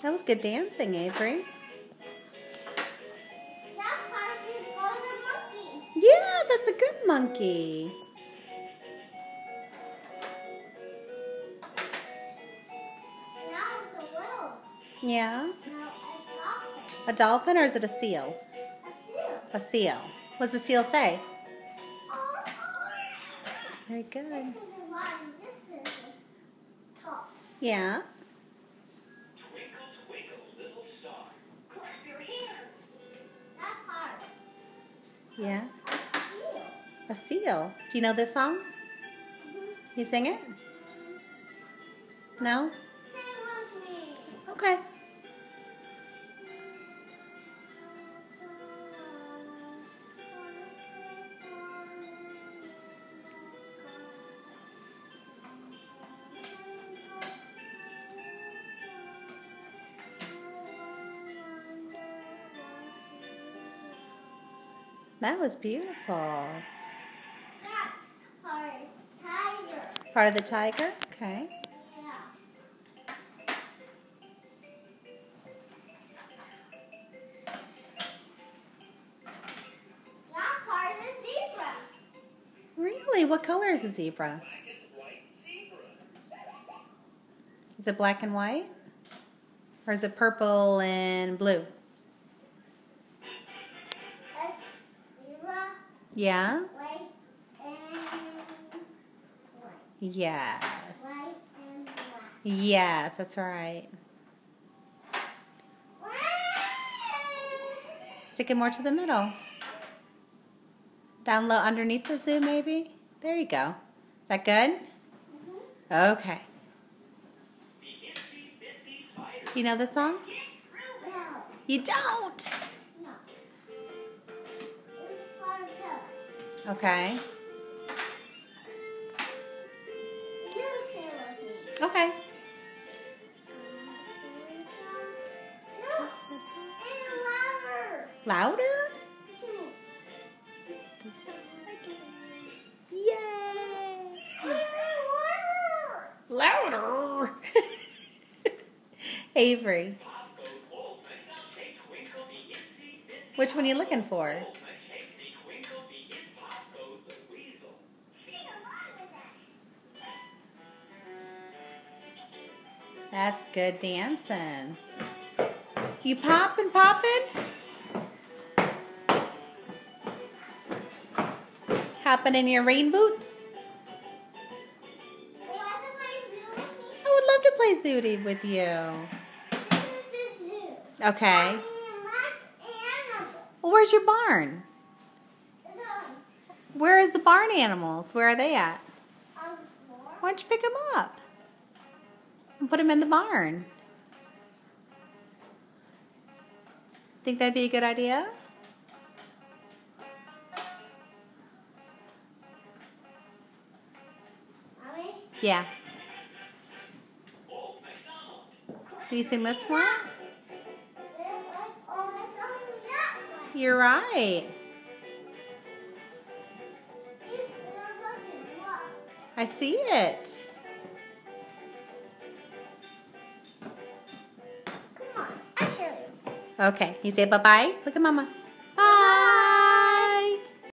That was good dancing, Avery. That part is called a monkey. Yeah, that's a good monkey. Now it's a whale. Yeah. Now A dolphin, or is it a seal? a seal. A seal. What's the seal say? Oh. Very good. This is a line. This is a top. Yeah. Twinkle, twinkle, little star. Clap your hands. That part. Yeah. A seal. A seal. Do you know this song? You sing it? No? Sing with me. Okay. That was beautiful. That's part tiger. Part of the tiger? Okay. Yeah. That part is zebra. Really? What color is a zebra? Black and white zebra. Is it black and white? Or is it purple and blue? It's zebra, Yeah? white, and white. Yes. White and black. Yes, that's right. Stick it more to the middle. Down low underneath the zoo, maybe? There you go. Is that good? Okay. Do you know the song? No. You don't? No. It's part of pillow. Okay. You sing with me. Okay. No. And louder. Louder? Hmm. That's what I like it. Yay! Louder! Avery. Which one are you looking for? That's good dancing. You poppin'? Hopping in your rain boots? They want to play zoo with me? I would love to play Zooty with you. This is the zoo. Okay. And lots of animals. Well, where's your barn? It's on Where is the barn animals? Where are they at? the floor. Why don't you pick them up and put them in the barn? Think that'd be a good idea? Mommy? Yeah. Can you sing this one? You're right. I see it. Come on, I'll show you. Okay. You say bye-bye? Look at Mama.